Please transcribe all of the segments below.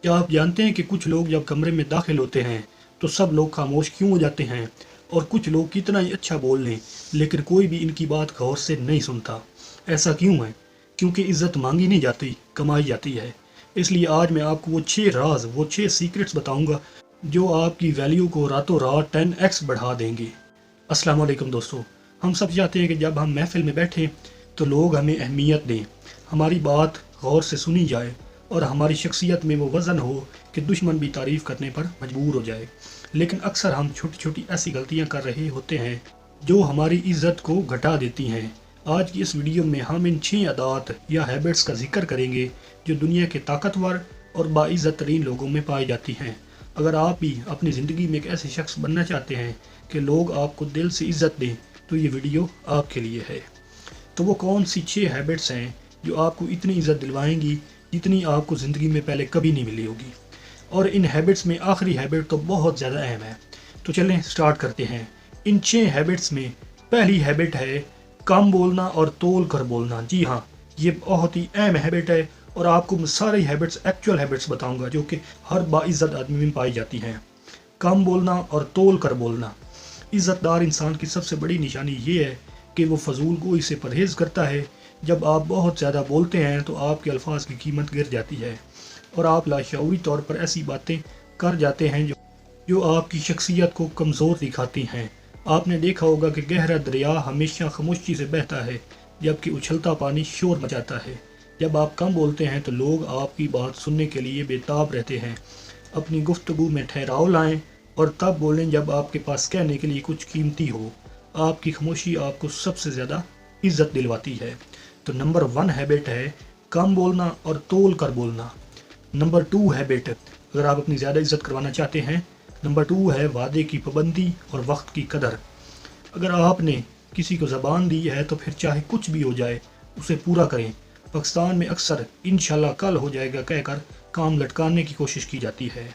क्या आप जानते हैं कि कुछ लोग जब कमरे में दाखिल होते हैं तो सब लोग खामोश क्यों हो जाते हैं, और कुछ लोग कितना ही अच्छा बोल लें लेकिन कोई भी इनकी बात गौर से नहीं सुनता। ऐसा क्यों है? क्योंकि इज्जत मांगी नहीं जाती, कमाई जाती है। इसलिए आज मैं आपको वो 6 राज, वो 6 सीक्रेट्स बताऊंगा जो आपकी वैल्यू को रातों रात 10x बढ़ा देंगे। अस्सलाम वालेकुम दोस्तों। हम सब चाहते हैं कि जब हम महफिल में बैठें तो लोग हमें अहमियत दें, हमारी बात गौर से सुनी जाए और हमारी शख्सियत में वो वज़न हो कि दुश्मन भी तारीफ़ करने पर मजबूर हो जाए। लेकिन अक्सर हम छोटी छोटी ऐसी गलतियां कर रहे होते हैं जो हमारी इज़्ज़त को घटा देती हैं। आज की इस वीडियो में हम इन 6 आदात या हैबिट्स का जिक्र करेंगे जो दुनिया के ताकतवर और बाइज़्ज़त तरीन लोगों में पाई जाती हैं। अगर आप भी अपनी ज़िंदगी में एक ऐसे शख्स बनना चाहते हैं कि लोग आपको दिल से इज़्ज़त दें तो ये वीडियो आपके लिए है। तो वो कौन सी 6 हैबिट्स हैं जो आपको इतनी इज़्ज़त दिलवाएंगी जितनी आपको ज़िंदगी में पहले कभी नहीं मिली होगी। और इन हैबिट्स में आखिरी हैबिट तो बहुत ज़्यादा अहम है। तो चलें स्टार्ट करते हैं। इन 6 हैबिट्स में पहली हैबिट है कम बोलना और तोल कर बोलना। जी हाँ, ये बहुत ही अहम हैबिट है और आपको मैं सारी हैबिट्स, एक्चुअल हैबिट्स बताऊंगा जो कि हर बाइज़्ज़त आदमी में पाई जाती हैं। कम बोलना और तोल कर बोलना। इज़्ज़तदार इंसान की सबसे बड़ी निशानी ये है कि वो फजूल गोई से परहेज़ करता है। जब आप बहुत ज़्यादा बोलते हैं तो आपके अल्फाज की कीमत गिर जाती है और आप लाशऊरी तौर पर ऐसी बातें कर जाते हैं जो आपकी शख्सियत को कमज़ोर दिखाती हैं। आपने देखा होगा कि गहरा दरिया हमेशा खामोशी से बहता है जबकि उछलता पानी शोर मचाता है। जब आप कम बोलते हैं तो लोग आपकी बात सुनने के लिए बेताब रहते हैं। अपनी गुफ्तगू में ठहराव लाएं और तब बोलें जब आपके पास कहने के लिए कुछ कीमती हो। आपकी खामोशी आपको सबसे ज़्यादा इज़्ज़त दिलवाती है। तो नंबर 1 हैबिट है कम बोलना और तोल कर बोलना। नंबर 2 हैबिट, अगर आप अपनी ज़्यादा इज़्ज़त करवाना चाहते हैं, नंबर 2 है वादे की पाबंदी और वक्त की कदर। अगर आपने किसी को ज़बान दी है तो फिर चाहे कुछ भी हो जाए उसे पूरा करें। पाकिस्तान में अक्सर इंशाल्लाह कल हो जाएगा कहकर काम लटकाने की कोशिश की जाती है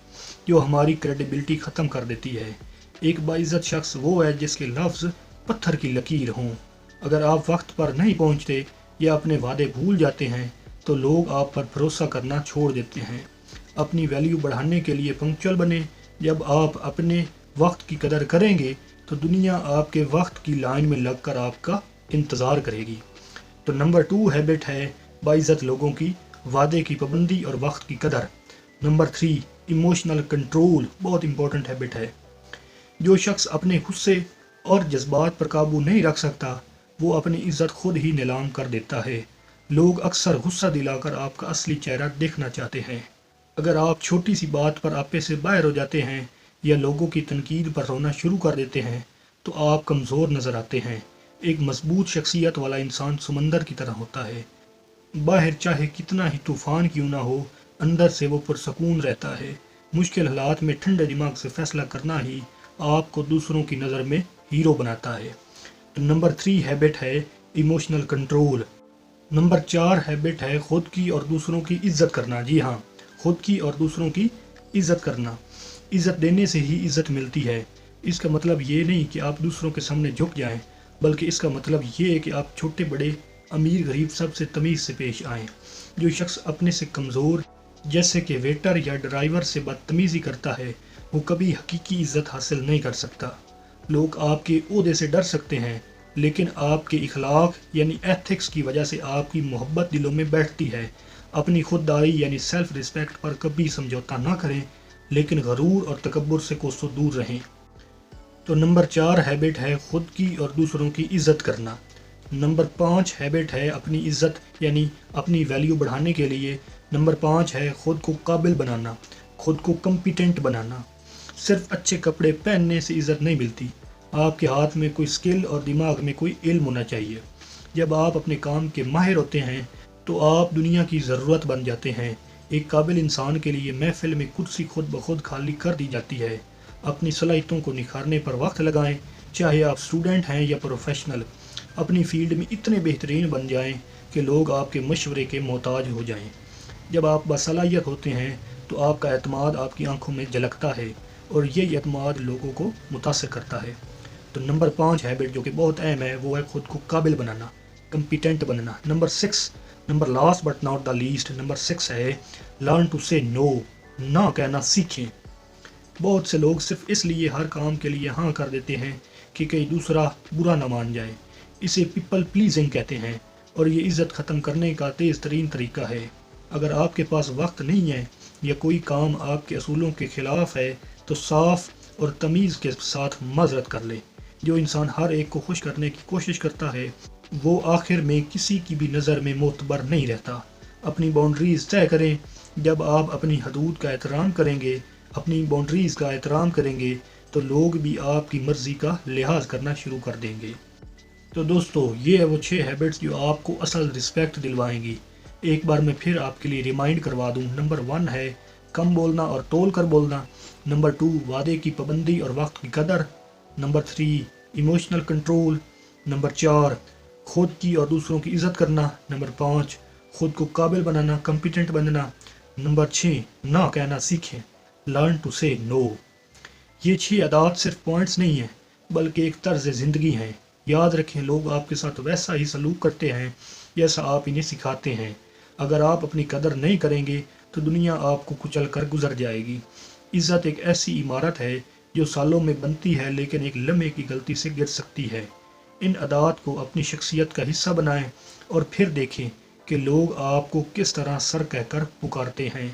जो हमारी क्रेडिबिलिटी ख़त्म कर देती है। एक बाइज़्ज़त शख्स वो है जिसके लफ्ज़ पत्थर की लकीर हों। अगर आप वक्त पर नहीं पहुंचते या अपने वादे भूल जाते हैं तो लोग आप पर भरोसा करना छोड़ देते हैं। अपनी वैल्यू बढ़ाने के लिए पंक्चुअल बने। जब आप अपने वक्त की कदर करेंगे तो दुनिया आपके वक्त की लाइन में लगकर आपका इंतज़ार करेगी। तो नंबर 2 हैबिट है बाइज़्ज़त लोगों की वादे की पाबंदी और वक्त की कदर। नंबर 3 इमोशनल कंट्रोल, बहुत इंपॉर्टेंट हैबिट है। जो शख्स अपने गुस्से और जज्बात पर काबू नहीं रख सकता वो अपनी इज़्ज़त खुद ही नीलाम कर देता है। लोग अक्सर गुस्सा दिलाकर आपका असली चेहरा देखना चाहते हैं। अगर आप छोटी सी बात पर आपे से बाहर हो जाते हैं या लोगों की तनकीद पर रोना शुरू कर देते हैं तो आप कमज़ोर नज़र आते हैं। एक मजबूत शख्सियत वाला इंसान समंदर की तरह होता है। बाहर चाहे कितना ही तूफ़ान क्यों ना हो, अंदर से वो पुरसकून रहता है। मुश्किल हालात में ठंडे दिमाग से फैसला करना ही आपको दूसरों की नज़र में हीरो बनाता है। तो नंबर 3 हैबिट है इमोशनल कंट्रोल। नंबर 4 हैबिट है खुद की और दूसरों की इज़्ज़त करना। जी हाँ, खुद की और दूसरों की इज़्ज़त करना। इज़्ज़त देने से ही इज़्ज़त मिलती है। इसका मतलब ये नहीं कि आप दूसरों के सामने झुक जाएं, बल्कि इसका मतलब ये है कि आप छोटे बड़े, अमीर गरीब सबसे तमीज़ से पेश आएँ। जो शख्स अपने से कमज़ोर जैसे कि वेटर या ड्राइवर से बदतमीज़ी करता है वो कभी हकीकी इज़्ज़त हासिल नहीं कर सकता। लोग आपके ओहदे से डर सकते हैं लेकिन आपके इखलाक यानी एथिक्स की वजह से आपकी मोहब्बत दिलों में बैठती है। अपनी खुददारी यानी सेल्फ रिस्पेक्ट पर कभी समझौता ना करें लेकिन गरूर और तकब्बुर से कोसों दूर रहें। तो नंबर 4 हैबिट है खुद की और दूसरों की इज़्ज़त करना। नंबर 5 हैबिट है अपनी इज़्ज़त यानी अपनी वैल्यू बढ़ाने के लिए नंबर 5 है खुद को काबिल बनाना, खुद को कम्पिटेंट बनाना। सिर्फ अच्छे कपड़े पहनने से इज़्ज़त नहीं मिलती, आपके हाथ में कोई स्किल और दिमाग में कोई इल्म होना चाहिए। जब आप अपने काम के माहिर होते हैं तो आप दुनिया की ज़रूरत बन जाते हैं। एक काबिल इंसान के लिए महफिल में कुर्सी खुद ब खुद खाली कर दी जाती है। अपनी सलाहियतों को निखारने पर वक्त लगाएं, चाहे आप स्टूडेंट हैं या प्रोफेशनल। अपनी फील्ड में इतने बेहतरीन बन जाएं कि लोग आपके मशवरे के मोहताज हो जाएं। जब आप बासलाहियत होते हैं तो आपका एतमाद आपकी आंखों में झलकता है और ये एतमाद लोगों को मुतासिर करता है। तो नंबर 5 हैबिट जो कि बहुत अहम है वो है खुद को काबिल बनाना, कम्पिटेंट बनना। Number last but not the least, number 6 है लर्न टू से नो। نہ کہنا سیکھیں۔ بہت سے لوگ صرف اس لیے ہر کام کے لیے ہاں کر دیتے ہیں کہ کہیں دوسرا برا نہ مان جائے۔ اسے پیپل پلیزنگ کہتے ہیں، اور یہ عزت ختم کرنے کا تیز ترین طریقہ ہے۔ اگر آپ کے پاس وقت نہیں ہے یا کوئی کام آپ کے اصولوں کے خلاف ہے تو صاف اور تمیز کے ساتھ معذرت کر لیں۔ جو انسان ہر ایک کو خوش کرنے کی کوشش کرتا ہے وہ آخر میں کسی کی بھی نظر میں معتبر نہیں رہتا۔ اپنی باؤنڈریز طے کریں۔ جب آپ اپنی حدود کا احترام کریں گے، اپنی باؤنڈریز کا احترام کریں گے تو لوگ بھی آپ کی مرضی کا لحاظ کرنا شروع کر دیں گے۔ تو دوستو، یہ ہے وہ 6 ہیبٹس جو آپ کو اصل رسپیکٹ دلوائیں گی۔ ایک بار میں پھر آپ کے لیے ریمائنڈ کروا دوں۔ نمبر 1 ہے کم بولنا اور تول کر بولنا۔ نمبر 2 وعدے کی پابندی اور وقت کی قدر۔ Number 3 emotional control. نمبر 4 خود کی اور دوسروں کی عزت کرنا۔ نمبر 5 خود کو قابل بنانا، کمپیٹنٹ بننا۔ نمبر 6 نہ کہنا سیکھیں، لرن ٹو سے نو۔ یہ 6 عادات صرف پوائنٹس نہیں ہیں بلکہ ایک طرز زندگی ہیں۔ یاد رکھیں، لوگ آپ کے ساتھ ویسا ہی سلوک کرتے ہیں جیسا آپ انہیں سکھاتے ہیں۔ اگر آپ اپنی قدر نہیں کریں گے تو دنیا آپ کو کچل کر گزر جائے گی۔ عزت ایک ایسی عمارت ہے جو سالوں میں بنتی ہے لیکن ایک لمحے کی غلطی سے گر سکتی ہے۔ ان عادات کو اپنی شخصیت کا حصہ بنائیں اور پھر دیکھیں کہ لوگ آپ کو کس طرح سر کہہ کر پکارتے ہیں۔